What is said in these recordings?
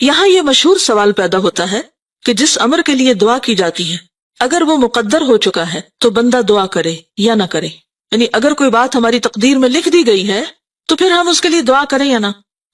یہاں یہ مشہور سوال پیدا ہوتا ہے کہ جس امر کے لیے دعا کی جاتی ہے اگر وہ مقدر ہو چکا ہے تو بندہ دعا کرے یا نہ کرے. یعنی اگر کوئی بات ہماری تقدیر میں لکھ دی گئی ہے تو پھر ہم اس کے لیے دعا کریں یا نہ.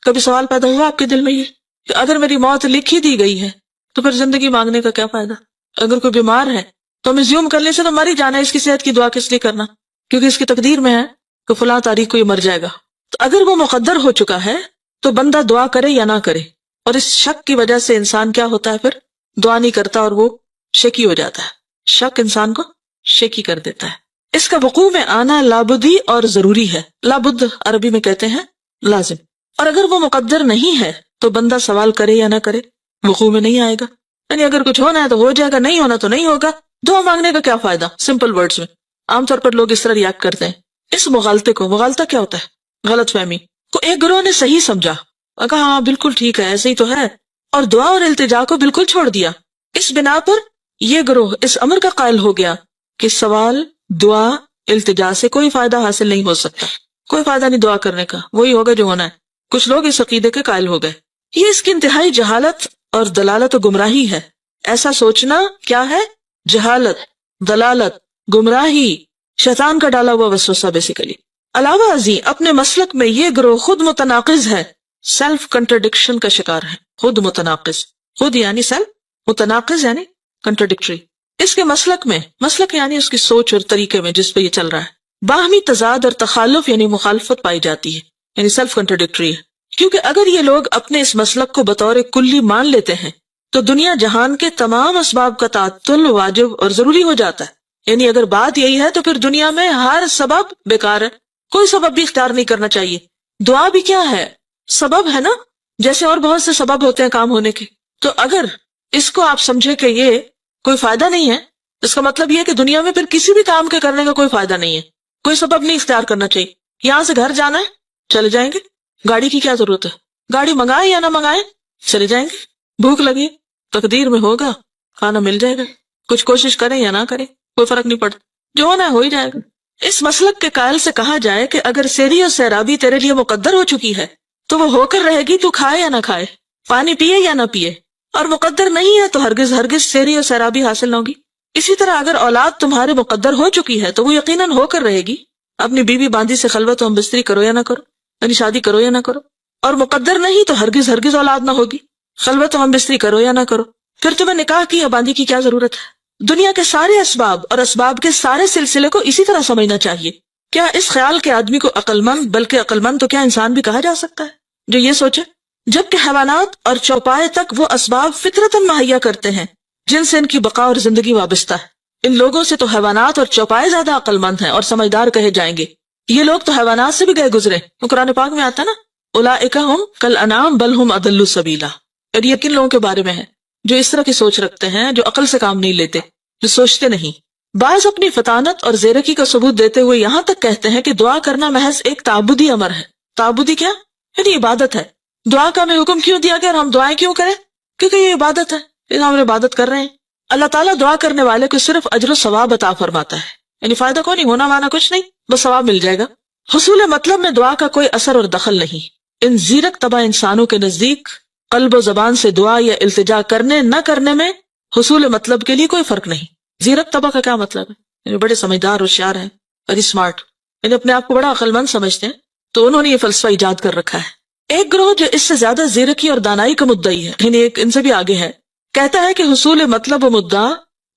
کبھی سوال پیدا ہوا آپ کے دل میں یہ کہ اگر میری موت لکھ ہی دی گئی ہے تو پھر زندگی مانگنے کا کیا فائدہ؟ اگر کوئی بیمار ہے تو ہم زیوم کر لیں سے تو مر ہی جانا ہے، اس کی صحت کی دعا کس لیے کرنا؟ کیونکہ اس کی تقدیر میں ہے کہ فلاں تاریخ کو یہ مر جائے گا. تو اگر وہ مقدر ہو چکا ہے تو بندہ دعا کرے یا نہ کرے. اور اس شک کی وجہ سے انسان کیا ہوتا ہے، پھر دعا نہیں کرتا اور وہ شکی ہو جاتا ہے. شک انسان کو شکی کر دیتا ہے. اس کا وقوع میں آنا لابدی اور ضروری ہے. لابد عربی میں کہتے ہیں لازم. اور اگر وہ مقدر نہیں ہے تو بندہ سوال کرے یا نہ کرے وقوع میں نہیں آئے گا. یعنی اگر کچھ ہونا ہے تو ہو جائے گا، نہیں ہونا تو نہیں ہوگا. دعا مانگنے کا کیا فائدہ؟ سمپل ورڈز میں عام طور پر لوگ اس طرح ریاکٹ کرتے ہیں. اس مغالطے کو، مغالطہ کیا ہوتا ہے؟ غلط فہمی کو ایک گروہ نے صحیح سمجھا، کہا ہاں بالکل ٹھیک ہے ایسے ہی تو ہے، اور دعا اور التجا کو بالکل چھوڑ دیا. اس بنا پر یہ گروہ اس امر کا قائل ہو گیا کہ سوال، دعا، التجا سے کوئی فائدہ حاصل نہیں ہو سکتا، کوئی فائدہ نہیں دعا کرنے کا، وہی ہوگا جو ہونا ہے. کچھ لوگ اس عقیدے کے قائل ہو گئے. یہ اس کی انتہائی جہالت اور دلالت و گمراہی ہے. ایسا سوچنا کیا ہے؟ جہالت، دلالت، گمراہی، شیطان کا ڈالا ہوا وسوسہ بیسیکلی. علاوہ ازیں اپنے مسلک میں یہ گروہ خود متناقض ہے، سیلف کنٹرڈکشن کا شکار ہے. خود متناقض، خود یعنی سیلف، متناقض یعنی کنٹرڈکٹری. اس کے مسلک یعنی اس کی سوچ اور طریقے میں جس پہ یہ چل رہا ہے باہمی تضاد اور تخالف یعنی مخالفت پائی جاتی ہے، یعنی سیلف کنٹرڈکٹری ہے. کیونکہ اگر یہ لوگ اپنے اس مسلک کو بطور کلی مان لیتے ہیں تو دنیا جہان کے تمام اسباب کا تعطل واجب اور ضروری ہو جاتا ہے. یعنی اگر بات یہی ہے تو پھر دنیا میں ہر سبب بیکار ہے، کوئی سبب بھی اختیار نہیں کرنا چاہیے. دعا بھی کیا ہے؟ سبب ہے نا، جیسے اور بہت سے سبب ہوتے ہیں کام ہونے کے. تو اگر اس کو آپ سمجھے کہ یہ کوئی فائدہ نہیں ہے، اس کا مطلب یہ ہے کہ دنیا میں پھر کسی بھی کام کے کرنے کا کوئی فائدہ نہیں ہے، کوئی سبب نہیں اختیار کرنا چاہیے. یہاں سے گھر جانا ہے، چلے جائیں گے. گاڑی کی کیا ضرورت ہے؟ گاڑی منگائیں یا نہ منگائیں، چلے جائیں گے. بھوک لگی، تقدیر میں ہوگا، کھانا مل جائے گا. کچھ کوشش کریں یا نہ کریں کوئی فرق نہیں پڑتا، جو ہونا ہے ہو ہی جائے گا. اس مسلک کے قائل سے کہا جائے کہ اگر سیری اور سیرابی تیرے لیے مقدر ہو چکی ہے تو وہ ہو کر رہے گی، تو کھائے یا نہ کھائے، پانی پیے یا نہ پیے. اور مقدر نہیں ہے تو ہرگز سیری اور سیرابی حاصل نہ ہوگی. اسی طرح اگر اولاد تمہارے مقدر ہو چکی ہے تو وہ یقیناً ہو کر رہے گی. اپنی بیوی باندھی سے خلوت و ہم بستری کرو یا نہ کرو، یعنی شادی کرو یا نہ کرو. اور مقدر نہیں تو ہرگز اولاد نہ ہوگی، خلوت و ہم بستری کرو یا نہ کرو. پھر تمہیں نکاح کی یا باندھی کی کیا ضرورت ہے؟ دنیا کے سارے اسباب اور اسباب کے سارے سلسلے کو اسی طرح سمجھنا چاہیے. کیا اس خیال کے آدمی کو عقل مند، بلکہ عقل مند تو کیا انسان بھی کہا جا سکتا ہے جو یہ سوچے؟ جبکہ حیوانات اور چوپائے تک وہ اسباب فطرتاً مہیا کرتے ہیں جن سے ان کی بقا اور زندگی وابستہ ہے. ان لوگوں سے تو حیوانات اور چوپائے زیادہ عقل مند ہیں اور سمجھدار کہے جائیں گے. یہ لوگ تو حیوانات سے بھی گئے گزرے. قرآن پاک میں آتا نا، اولئک ھم کالانعام بل ھم اضل سبیلا. اور یہ کن لوگوں کے بارے میں ہے؟ جو اس طرح کی سوچ رکھتے ہیں، جو عقل سے کام نہیں لیتے، جو سوچتے نہیں. بعض اپنی فطانت اور زیرکی کا ثبوت دیتے ہوئے یہاں تک کہتے ہیں کہ دعا کرنا محض ایک تعبدی امر ہے. تعبدی کیا؟ یعنی عبادت ہے. دعا کا ہمیں حکم کیوں دیا گیا اور ہم دعائیں کیوں کریں؟ کیونکہ یہ عبادت ہے، اس ہم عبادت کر رہے ہیں. اللہ تعالیٰ دعا کرنے والے کو صرف اجر و ثواب عطا فرماتا ہے، یعنی فائدہ کو نہیں، ہونا مانا کچھ نہیں، بس ثواب مل جائے گا. حصول مطلب میں دعا کا کوئی اثر اور دخل نہیں. ان زیرک طبع انسانوں کے نزدیک قلب و زبان سے دعا یا التجا کرنے نہ کرنے میں حصول مطلب کے لیے کوئی فرق نہیں. زیرک طبع کا کیا مطلب ہے؟ یعنی بڑے سمجھدار، ہوشیار ہیں، ویری اسمارٹ، یعنی اپنے آپ کو بڑا عقل مند سمجھتے ہیں، تو انہوں نے یہ فلسفہ ایجاد کر رکھا ہے. ایک گروہ جو اس سے زیادہ زیرکی اور دانائی کا مدعی ہے، یعنی ایک ان سے بھی آگے ہے، کہتا ہے کہ حصول مطلب و مدعا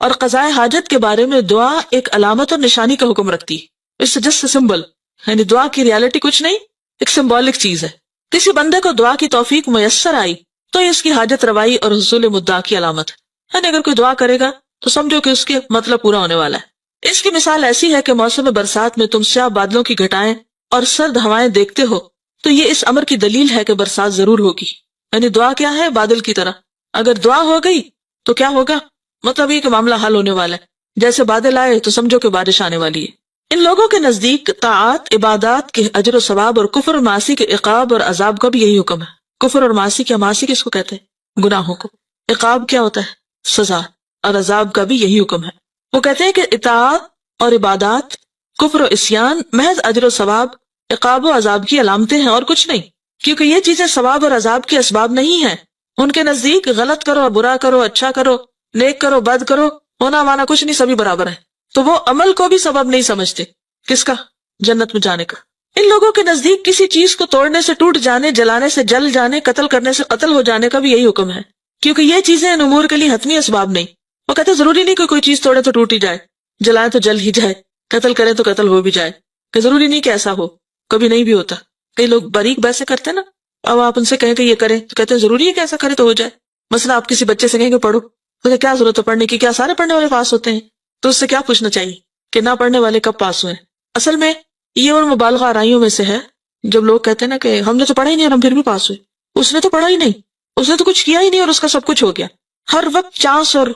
اور قضاء حاجت کے بارے میں دعا ایک علامت اور نشانی کا حکم رکھتی ہے. اس سے جسٹ سمبل، یعنی دعا کی ریالٹی کچھ نہیں، ایک سمبولک چیز ہے. کسی بندے کو دعا کی توفیق میسر آئی تو یہ اس کی حاجت روائی اور حصول مدعا کی علامت ہے. یعنی اگر کوئی دعا کرے گا تو سمجھو کہ اس کے مطلب پورا ہونے والا ہے. اس کی مثال ایسی ہے کہ موسم برسات میں تم سیاہ بادلوں کی گھٹائیں اور سرد ہوائیں دیکھتے ہو تو یہ اس امر کی دلیل ہے کہ برسات ضرور ہوگی. یعنی دعا کیا ہے؟ بادل کی طرح. اگر دعا ہو گئی تو کیا ہوگا؟ مطلب یہ کہ معاملہ حل ہونے والا ہے. جیسے بادل آئے تو سمجھو کہ بارش آنے والی ہے. ان لوگوں کے نزدیک طاعات، عبادات کے اجر و ثواب اور کفر اور معاصی کے عقاب اور عذاب کا بھی یہی حکم ہے. کفر اور معاصی کیا؟ معاصی کس کو کہتے ہیں؟ گناہوں کو. عقاب کیا ہوتا ہے؟ سزا. اور عذاب کا بھی یہی حکم ہے. وہ کہتے ہیں کہ اطاعت اور عبادات، کفر و عصیان محض اجر و ثواب، عقاب و عذاب کی علامتیں ہیں اور کچھ نہیں. کیونکہ یہ چیزیں ثواب اور عذاب کے اسباب نہیں ہیں ان کے نزدیک غلط کرو، برا کرو، اچھا کرو، نیک کرو، بد کرو، ہونا مانا کچھ نہیں، سبھی برابر ہیں. تو وہ عمل کو بھی سبب نہیں سمجھتے. کس کا؟ جنت میں جانے کا. ان لوگوں کے نزدیک کسی چیز کو توڑنے سے ٹوٹ جانے، جلانے سے جل جانے، قتل کرنے سے قتل ہو جانے کا بھی یہی حکم ہے، کیونکہ یہ چیزیں ان امور کے لیے حتمی اسباب نہیں. وہ کہتے ضروری نہیں کہ کوئی چیز توڑے تو ٹوٹ ہی جائے، جلائے تو جل ہی جائے، قتل کرے تو قتل ہو بھی جائے، کہ ضروری نہیں کہ ایسا ہو. کبھی نہیں بھی ہوتا. کئی لوگ باریک بحثیں کرتے ہیں نا، اب آپ ان سے کہیں کہ یہ کریں تو کہتے ہیں ضروری ہے کہ ایسا کرے تو ہو جائے. مثلا آپ کسی بچے سے کہیں کہ پڑھو، تو کیا ضرورت ہے پڑھنے کی، کیا سارے پڑھنے والے پاس ہوتے ہیں؟ تو اس سے کیا پوچھنا چاہیے کہ نہ پڑھنے والے کب پاس ہوئے. اصل میں یہ ان مبالغہ آرائیوں میں سے ہے جب لوگ کہتے ہیں نا کہ ہم نے تو پڑھا ہی نہیں اور ہم پھر بھی پاس ہوئے. اس نے تو پڑھا ہی نہیں، اس نے تو کچھ کیا ہی نہیں اور اس کا سب کچھ ہو گیا. ہر وقت چانس اور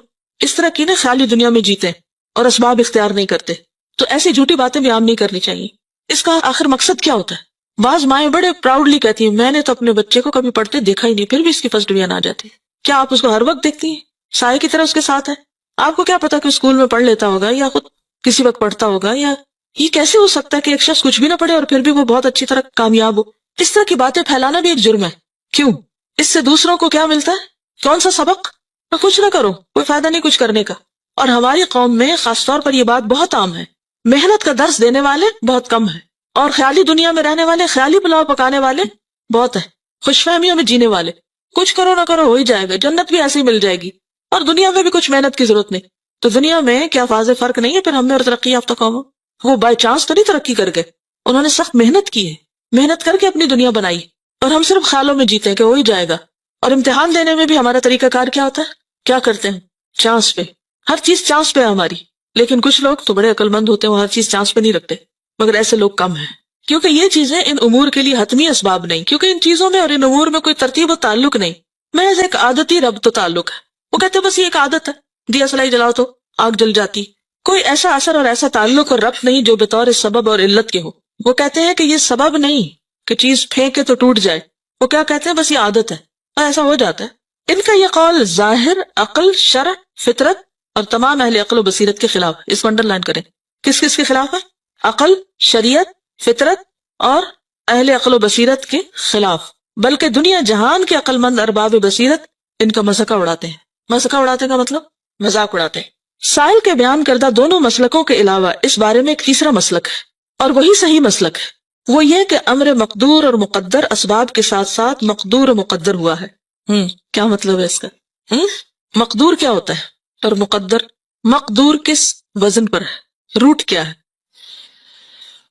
اس طرح کی نا خیالی دنیا میں جیتے ہیں اور اسباب اختیار نہیں کرتے. تو ایسی جھوٹی باتیں بھی عام نہیں کرنی چاہیے. اس کا آخر مقصد کیا ہوتا ہے؟ بعض مائیں بڑے پراؤڈلی کہتی ہیں میں نے تو اپنے بچے کو کبھی پڑھتے دیکھا ہی نہیں، پھر بھی اس کی فرسٹ ڈویژن آ جاتی ہے. کیا آپ اس کو ہر وقت دیکھتی ہیں؟ سائے کی طرح اس کے ساتھ ہے. آپ کو کیا پتا کہ اسکول میں پڑھ لیتا ہوگا یا خود کسی وقت پڑھتا ہوگا، یا یہ کیسے ہو سکتا ہے کہ ایک شخص کچھ بھی نہ پڑھے اور پھر بھی وہ بہت اچھی طرح کامیاب ہو؟ اس طرح کی باتیں پھیلانا بھی ایک جرم ہے. کیوں؟ اس سے دوسروں کو کیا ملتا ہے؟ کون سا سبق؟ کچھ نہ کرو، کوئی فائدہ نہیں کچھ کرنے کا. اور ہماری قوم میں خاص طور پر یہ بات بہت عام ہے. محنت کا درس دینے والے بہت کم ہیں، اور خیالی دنیا میں رہنے والے، خیالی پلاؤ پکانے والے بہت ہیں. خوش فہمیوں میں جینے والے، کچھ کرو نہ کرو ہو ہی جائے گا، جنت بھی ایسے ہی مل جائے گی، اور دنیا میں بھی کچھ محنت کی ضرورت نہیں. تو دنیا میں کیا واضح فرق نہیں ہے پھر ہم میں اور ترقی یافتہ قوموں؟ وہ بائی چانس تو نہیں ترقی کر گئے، انہوں نے سخت محنت کی ہے، محنت کر کے اپنی دنیا بنائی، اور ہم صرف خیالوں میں جیتے ہیں کہ ہو ہی جائے گا. اور امتحان دینے میں بھی ہمارا طریقہ کار کیا ہوتا ہے؟ کیا کرتے ہیں؟ چانس پہ. ہر چیز چانس پہ ہے ہماری. لیکن کچھ لوگ تو بڑے عقل مند ہوتے ہیں، وہ ہر چیز چانس پہ نہیں رکھتے، مگر ایسے لوگ کم ہیں. کیونکہ یہ چیزیں ان امور کے لیے حتمی اسباب نہیں، کیونکہ ان چیزوں میں اور ان امور میں کوئی ترتیب و تعلق نہیں، محض ایک عادتی ربط و تعلق ہے. وہ کہتے ہیں بس یہ ایک عادت ہے، دیا سلائی جلاؤ تو آگ جل جاتی. کوئی ایسا اثر اور ایسا تعلق اور ربط نہیں جو بطور سبب اور علت کے ہو. وہ کہتے ہیں کہ یہ سبب نہیں کہ چیز پھینکے تو ٹوٹ جائے، وہ کیا کہتے ہیں بس یہ عادت ہے اور ایسا ہو جاتا ہے. ان کا یہ قول ظاہر، عقل، شرع، فطرت اور تمام اہل عقل و بصیرت کے خلاف. اس کو انڈر لائن کریں. کس کس کے خلاف ہے؟ عقل، شریعت، فطرت اور اہل عقل و بصیرت کے خلاف. بلکہ دنیا جہان کے عقل مند ارباب بصیرت ان کا مذاق اڑاتے ہیں. مذاق اڑاتے کا مطلب مذاق اڑاتے ہیں. سائل کے بیان کردہ دونوں مسلکوں کے علاوہ اس بارے میں ایک تیسرا مسلک ہے، اور وہی صحیح مسلک ہے. وہ یہ کہ امر مقدور اور مقدر اسباب کے ساتھ ساتھ مقدور و مقدر ہوا ہے. کیا مطلب ہے اس کا؟ مقدور کیا ہوتا ہے اور مقدر؟ مقدور کس وزن پر ہے؟ روٹ کیا ہے؟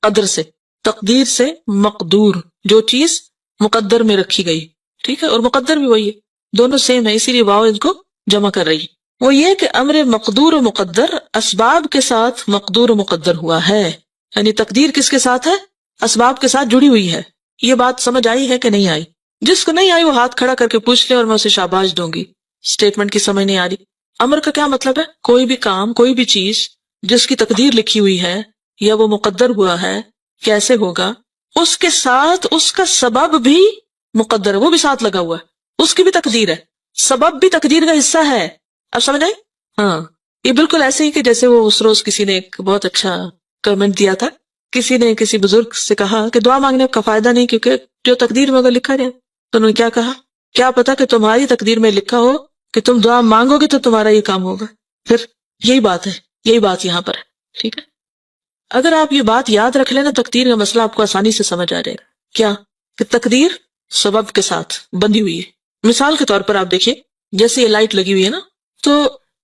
قدر سے، تقدیر سے مقدور، جو چیز مقدر میں رکھی گئی. ٹھیک ہے، اور مقدر بھی وہی ہے، دونوں سیم ہے، اسی لیے واو ان کو جمع کر رہی ہے. وہ یہ کہ امر مقدور و مقدر اسباب کے ساتھ مقدور و مقدر ہوا ہے. یعنی تقدیر کس کے ساتھ ہے؟ اسباب کے ساتھ جڑی ہوئی ہے. یہ بات سمجھ آئی ہے کہ نہیں آئی؟ جس کو نہیں آئی وہ ہاتھ کھڑا کر کے پوچھ لے اور میں اسے شاباش دوں گی. اسٹیٹمنٹ کی سمجھ نہیں آ رہی. امر کا کیا مطلب ہے؟ کوئی بھی کام، کوئی بھی چیز جس کی تقدیر لکھی ہوئی ہے یا وہ مقدر ہوا ہے کیسے ہوگا، اس کے ساتھ اس کا سبب بھی مقدر ہے، وہ بھی ساتھ لگا ہوا ہے، اس کی بھی تقدیر ہے، سبب بھی تقدیر کا حصہ ہے. اب سمجھ آئی؟ ہاں، یہ بالکل ایسے ہی کہ جیسے وہ اس روز کسی نے ایک بہت اچھا کمنٹ دیا تھا. کسی نے کسی بزرگ سے کہا کہ دعا مانگنے کا فائدہ نہیں، کیونکہ جو تقدیر میں اگر لکھا جائے. تو انہوں نے کیا کہا؟ کیا پتا کہ تمہاری تقدیر میں لکھا ہو کہ تم دعا مانگو گے تو تمہارا یہ کام ہوگا. پھر یہی بات ہے، یہی بات یہاں پر ہے. ٹھیک ہے، اگر آپ یہ بات یاد رکھ لینا تقدیر کا مسئلہ آپ کو آسانی سے سمجھ آ جائے گا. کیا کہ تقدیر سبب کے ساتھ بندھی ہوئی ہے. مثال کے طور پر آپ دیکھیے، جیسے یہ لائٹ لگی ہوئی ہے نا، تو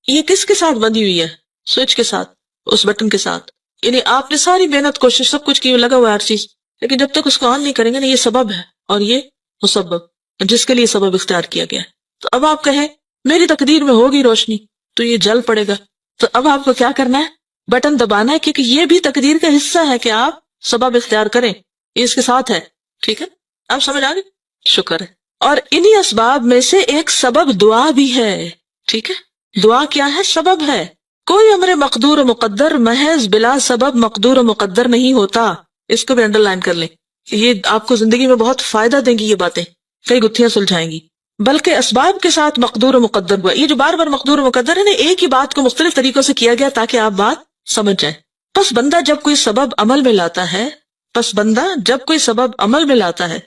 یہ کس کے ساتھ بندھی ہوئی ہے؟ سوئچ کے ساتھ، اس بٹن کے ساتھ. یعنی آپ نے ساری محنت، کوشش، سب کچھ کی، لگا ہوا ہے ہر چیز، لیکن جب تک اس کو آن نہیں کریں گے نا، یہ سبب ہے اور یہ مسبب جس کے لیے سبب اختیار کیا گیا ہے. تو اب آپ کہیں میری تقدیر میں ہوگی روشنی تو یہ جل پڑے گا. تو اب آپ کو کیا کرنا ہے؟ بٹن دبانا ہے، کیونکہ یہ بھی تقدیر کا حصہ ہے کہ آپ سبب اختیار کریں. یہ اس کے ساتھ ہے. ٹھیک ہے، آپ سمجھ آ گئے؟ شکر ہے. اور انہی اسباب میں سے ایک سبب دعا بھی ہے. ٹھیک ہے، دعا کیا ہے؟ سبب ہے. کوئی امر مقدور و مقدر محض بلا سبب مقدور و مقدر نہیں ہوتا. اس کو بھی انڈر لائن کر لیں، یہ آپ کو زندگی میں بہت فائدہ دیں گی. یہ باتیں کئی گتھیاں سلجھائیں گی. بلکہ اسباب کے ساتھ مقدور و مقدر ہوا. یہ جو بار بار مقدور و مقدر ہے نا، ایک ہی بات کو مختلف طریقوں سے کیا گیا تاکہ آپ بات سمجھ جائیں. پس بندہ جب کوئی سبب عمل میں لاتا ہے،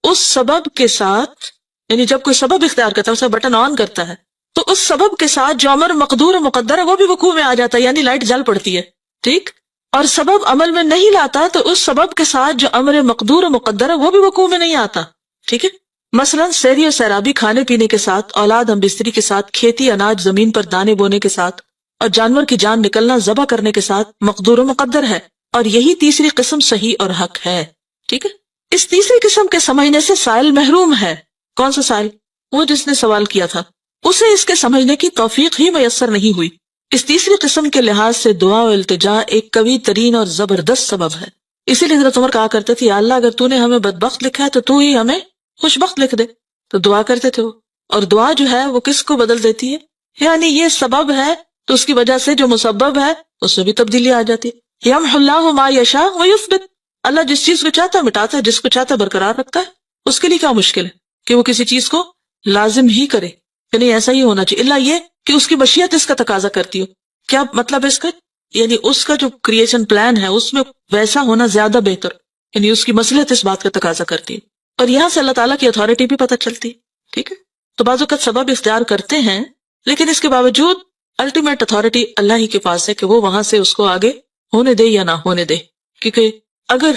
اس سبب کے ساتھ یعنی جب کوئی سبب اختیار کرتا ہے، اسے بٹن آن کرتا ہے، تو اس سبب کے ساتھ جو امر مقدور و مقدر ہے وہ بھی وقوع میں آ جاتا ہے، یعنی لائٹ جل پڑتی ہے، ٹھیک. اور سبب عمل میں نہیں لاتا تو اس سبب کے ساتھ جو امر مقدور و مقدر ہے وہ بھی وقوع میں نہیں آتا، ٹھیک ہے. مثلا سیری و سیرابی، کھانے پینے کے ساتھ، اولاد ہم بستری کے ساتھ، کھیتی اناج زمین پر دانے بونے کے ساتھ، اور جانور کی جان نکلنا ذبح کرنے کے ساتھ مقدور و مقدر ہے. اور یہی تیسری قسم صحیح اور حق ہے، ٹھیک ہے. اس تیسری قسم کے سمجھنے سے سائل محروم ہے. کون سا سائل؟ وہ جس نے سوال کیا تھا، اسے اس کے سمجھنے کی توفیق ہی میسر نہیں ہوئی. اس تیسری قسم کے لحاظ سے دعا و التجا ایک قوی ترین اور زبردست سبب ہے. اسی لیے حضرت عمر کہا کرتے تھے، یا اللہ اگر تو نے ہمیں بدبخت لکھا ہے تو تو ہی ہمیں خوش بخت لکھ دے. تو دعا کرتے تھے وہ. اور دعا جو ہے وہ کس کو بدل دیتی ہے؟ یعنی یہ سبب ہے تو اس کی وجہ سے جو مسبب ہے اس میں بھی تبدیلی آ جاتی ہے. یمحو اللہ ما یشاء ویثبت، اللہ جس چیز کو چاہتا ہے مٹاتا ہے، جس کو چاہتا ہے برقرار رکھتا ہے. اس کے لیے کیا مشکل ہے کہ وہ کسی چیز کو لازم ہی کرے؟ یعنی ایسا ہی ہونا چاہیے، اللہ یہ کہ اس کی مشیت اس کا تقاضا کرتی ہو. کیا مطلب ہے اس کا؟ یعنی اس کا جو کریشن پلان ہے اس میں ویسا ہونا زیادہ بہتر، یعنی اس کی مصلحت اس بات کا تقاضا کرتی ہے. اور یہاں سے اللہ تعالیٰ کی اتھارٹی بھی پتہ چلتی ہے، ٹھیک ہے. تو بعض اوقات سبب اختیار کرتے ہیں لیکن اس کے باوجود الٹیمیٹ اتھارٹی اللہ ہی کے پاس ہے کہ وہ وہاں سے اس کو آگے ہونے دے یا نہ ہونے دے. کیونکہ اگر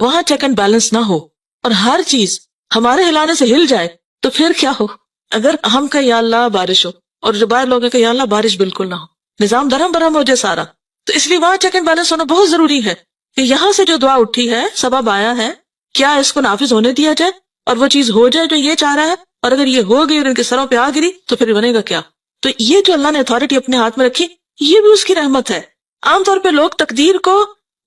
وہاں چیک اینڈ بیلنس نہ ہو اور ہر چیز ہمارے ہلانے سے ہل جائے تو پھر کیا ہو؟ اگر ہم کہ یا اللہ بارش ہو اور جو باہر لوگ ہیں کہ یا اللہ بارش بالکل نہ ہو، نظام درہم برہم ہو جائے سارا. تو اس لیے وہاں چیک اینڈ بیلنس ہونا بہت ضروری ہے کہ یہاں سے جو دعا اٹھی ہے، سبب آیا ہے، کیا اس کو نافذ ہونے دیا جائے اور وہ چیز ہو جائے جو یہ چاہ رہا ہے. اور اگر یہ ہو گئی اور ان کے سروں پہ آ گری تو پھر بنے گا کیا؟ تو یہ جو اللہ نے اتھارٹی اپنے ہاتھ میں رکھی یہ بھی اس کی رحمت ہے. عام طور پہ لوگ تقدیر کو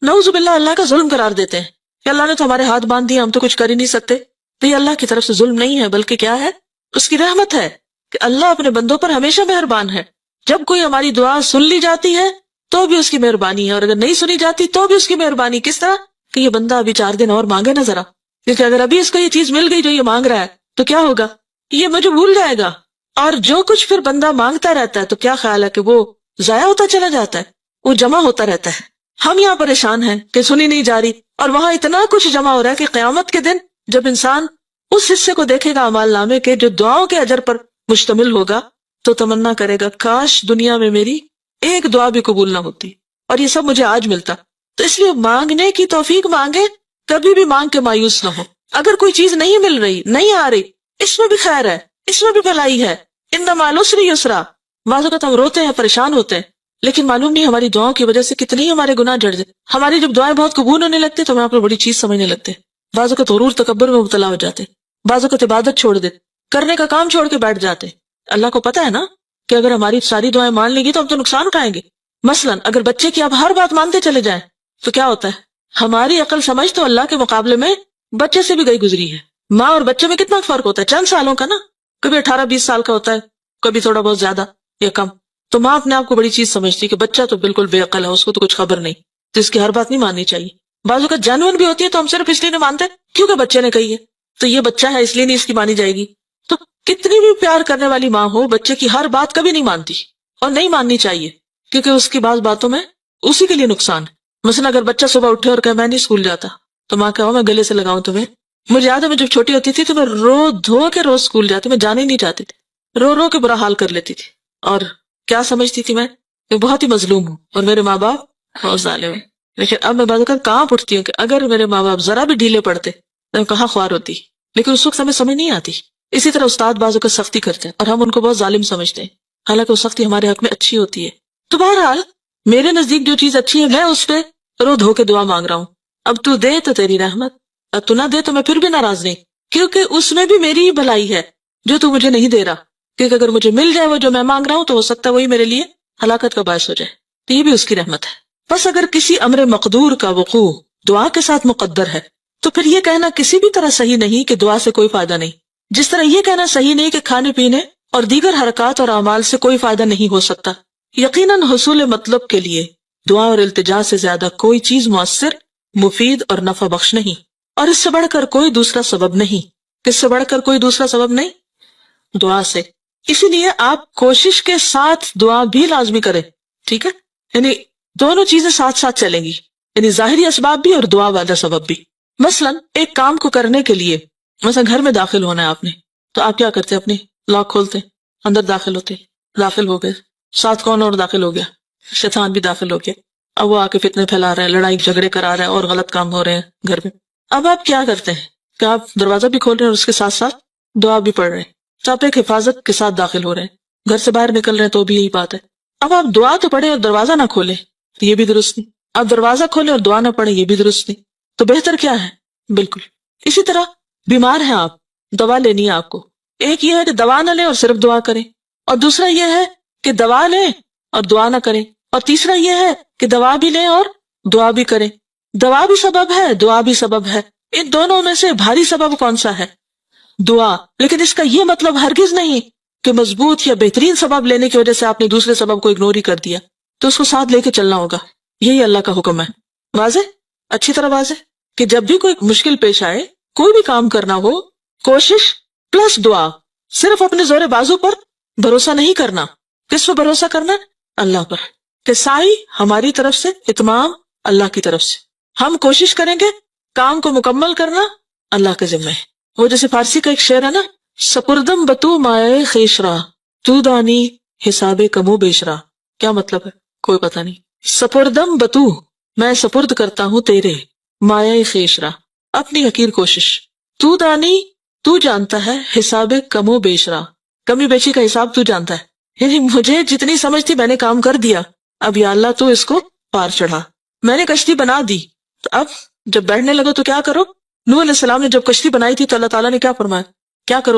نعوذ باللہ اللہ کا ظلم قرار دیتے ہیں کہ اللہ نے تو ہمارے ہاتھ باندھ دیا، ہم تو کچھ کر ہی نہیں سکتے. تو یہ اللہ کی طرف سے ظلم نہیں ہے بلکہ کیا ہے؟ اس کی رحمت ہے کہ اللہ اپنے بندوں پر ہمیشہ مہربان ہے. جب کوئی ہماری دعا سن لی جاتی ہے تو بھی اس کی مہربانی ہے، اور اگر نہیں سنی جاتی تو بھی اس کی مہربانی. کس طرح کہ یہ بندہ ابھی 4 دن اور مانگے نا ذرا، کیونکہ اگر ابھی اس کو یہ چیز مل گئی جو یہ مانگ رہا ہے تو کیا ہوگا؟ یہ مجھے بھول جائے گا. اور جو کچھ پھر بندہ مانگتا رہتا ہے تو کیا خیال ہے کہ وہ ضائع ہوتا چلا جاتا ہے، وہ جمع ہوتا رہتا ہے. ہم یہاں پریشان ہیں کہ سنی نہیں جا رہی، اور وہاں اتنا کچھ جمع ہو رہا ہے کہ قیامت کے دن جب انسان اس حصے کو دیکھے گا اعمال نامے کے جو دعاؤں کے اجر پر مشتمل ہوگا تو تمنا کرے گا کاش دنیا میں میری ایک دعا بھی قبول نہ ہوتی اور یہ سب مجھے آج ملتا. تو اس لیے مانگنے کی توفیق مانگے، کبھی بھی مانگ کے مایوس نہ ہو. اگر کوئی چیز نہیں مل رہی، نہیں آ رہی، اس میں بھی خیر ہے، اس میں بھی بھلائی ہے. ان مع العسر یسرا. بعض اوقات ہم روتے ہیں، پریشان ہوتے ہیں، لیکن معلوم نہیں ہماری دعاؤں کی وجہ سے کتنی ہمارے گناہ جڑ جائے. ہماری جب دعائیں بہت قبول ہونے لگتے تو ہم آپ کو بڑی چیز سمجھنے لگتے ہیں. بعض اوقات غرور تکبر میں مبتلا ہو جاتے، بعض اوقات عبادت چھوڑ دیتے، کرنے کا کام چھوڑ کے بیٹھ جاتے. اللہ کو پتا ہے نا کہ اگر ہماری ساری دعائیں مان لیں گی تو ہم تو نقصان اٹھائیں گے. مثلا اگر بچے کی آپ ہر بات مانتے چلے جائیں تو کیا ہوتا ہے؟ ہماری عقل سمجھ تو اللہ کے مقابلے میں بچے سے بھی گئی گزری ہے. ماں اور بچے میں کتنا فرق ہوتا ہے، چند سالوں کا نا، کبھی 18-20 سال کا ہوتا ہے، کبھی تھوڑا بہت زیادہ یا کم. تو ماں اپنے آپ کو بڑی چیز سمجھتی کہ بچہ تو بالکل بے عقل ہے، اس کو تو کچھ خبر نہیں، تو اس کی ہر بات نہیں ماننی چاہیے. بعض اوقات جینوئن بھی ہوتی ہے تو ہم صرف اس لیے نہیں مانتے کیونکہ بچے نے کہی ہے، تو یہ بچہ ہے اس لیے نہیں اس کی مانی جائے گی. تو کتنی بھی پیار کرنے والی ماں ہو، بچے کی ہر بات کبھی نہیں مانتی اور نہیں ماننی چاہیے کیونکہ اس کی بعض باتوں میں اسی کے لیے نقصان ہے. مثلا اگر بچہ صبح اٹھے اور کہے میں نہیں اسکول جاتا تو ماں کہو میں گلے سے لگاؤں تمہیں. مجھے یاد ہے میں جب چھوٹی ہوتی تھی تو میں رو دھو کے روز اسکول جاتی، میں جانے ہی نہیں چاہتی تھی، رو رو کے برا حال کر لیتی تھی. اور کیا سمجھتی تھی میں کہ بہت ہی مظلوم ہوں اور میرے ماں باپ بہت ظالم ہیں. لیکن اب میں بعض اوقات کہاں اٹھتی ہوں کہ اگر میرے ماں باپ ذرا بھی ڈھیلے پڑتے تو میں کہاں خوار ہوتی، لیکن اس وقت ہمیں سمجھ نہیں آتی. اسی طرح استاد بعض اوقات سختی کرتے ہیں اور ہم ان کو بہت ظالم سمجھتے ہیں، حالانکہ وہ سختی ہمارے حق میں اچھی ہوتی ہے. تو بہرحال میرے نزدیک جو چیز اچھی ہے میں اس پہ رو دھو کے دعا مانگ رہا ہوں. اب تو دے تو تیری رحمت، اب تو نہ دے تو میں پھر بھی ناراض نہیں، کیونکہ اس میں بھی میری ہی بھلائی ہے جو تو مجھے نہیں دے رہا. کیونکہ اگر مجھے مل جائے وہ جو میں مانگ رہا ہوں تو ہو سکتا ہے وہی میرے لیے ہلاکت کا باعث ہو جائے. تو یہ بھی اس کی رحمت ہے. بس اگر کسی امر مقدور کا وقوع دعا کے ساتھ مقدر ہے تو پھر یہ کہنا کسی بھی طرح صحیح نہیں کہ دعا سے کوئی فائدہ نہیں، جس طرح یہ کہنا صحیح نہیں کہ کھانے پینے اور دیگر حرکات اور اعمال سے کوئی فائدہ نہیں ہو سکتا. یقیناً حصول مطلب کے لیے دعا اور التجا سے زیادہ کوئی چیز مؤثر، مفید اور نفع بخش نہیں، اور اس سے بڑھ کر کوئی دوسرا سبب نہیں. کس سے بڑھ کر کوئی دوسرا سبب نہیں؟ دعا سے. اسی لیے آپ کوشش کے ساتھ دعا بھی لازمی کریں، ٹھیک ہے؟ یعنی دونوں چیزیں ساتھ ساتھ چلیں گی، یعنی ظاہری اسباب بھی اور دعا والا سبب بھی. مثلا ایک کام کو کرنے کے لیے، مثلا گھر میں داخل ہونا ہے آپ نے، تو آپ کیا کرتے؟ اپنی لاک کھولتے، اندر داخل ہوتے، داخل ہو گئے، ساتھ کون اور داخل ہو گیا؟ شیطان بھی داخل ہو گیا. اب وہ آ کے فتنے پھیلا رہا ہے، لڑائی جھگڑے کرا رہا ہے اور غلط کام ہو رہے ہیں گھر میں. اب آپ کیا کرتے ہیں کہ آپ دروازہ بھی کھول رہے ہیں اور اس کے ساتھ ساتھ دعا بھی پڑھ رہے ہیں. تو آپ ایک حفاظت کے ساتھ داخل ہو رہے ہیں، گھر سے باہر نکل رہے ہیں تو بھی یہی بات ہے. اب آپ دعا تو پڑھیں اور دروازہ نہ کھولیں، یہ بھی درست نہیں. آپ دروازہ کھولیں اور دعا نہ پڑھیں، یہ بھی درست نہیں. تو بہتر کیا ہے؟ بالکل اسی طرح بیمار ہیں آپ، دوا لینی ہے آپ کو. ایک یہ ہے کہ دوا نہ لیں اور صرف دعا کریں، اور دوسرا یہ ہے کہ دوا لیں اور دعا نہ کریں، اور تیسرا یہ ہے کہ دوا بھی لیں اور دعا بھی کریں. دوا بھی سبب ہے، دعا بھی سبب ہے. ان دونوں میں سے بھاری سبب کون سا ہے؟ دعا. لیکن اس کا یہ مطلب ہرگز نہیں کہ مضبوط یا بہترین سبب لینے کی وجہ سے آپ نے دوسرے سبب کو اگنور ہی کر دیا. تو اس کو ساتھ لے کے چلنا ہوگا. یہی اللہ کا حکم ہے. واضح؟ اچھی طرح واضح کہ جب بھی کوئی مشکل پیش آئے، کوئی بھی کام کرنا ہو، کوشش پلس دعا. صرف اپنے زور بازو پر بھروسہ نہیں کرنا. کس پر بھروسہ کرنا؟ اللہ پر. کہ سائی ہماری طرف سے، اتمام اللہ کی طرف سے. ہم کوشش کریں گے، کام کو مکمل کرنا اللہ کے ذمہ ہے. وہ جیسے فارسی کا ایک شعر ہے نا، سپردم بتو مائے خیشرا تو دانی حساب کمو بیشرا. کیا مطلب ہے؟ کوئی پتہ نہیں. سپردم بتو، میں سپرد کرتا ہوں تیرے، مائے خیشرا، اپنی حقیر کوشش، تو دانی، تو جانتا ہے، حساب کمو بیشرا، کمی بیشی کا حساب تو جانتا ہے. یعنی مجھے جتنی سمجھ تھی میں نے کام کر دیا، اب یا اللہ تو اس کو پار چڑھا. میں نے کشتی بنا دی، تو اب جب بیٹھنے لگو تو کیا کرو؟ نوح علیہ السلام نے جب کشتی بنائی تھی تو اللہ تعالیٰ نے کیا فرمایا؟ کیا کرو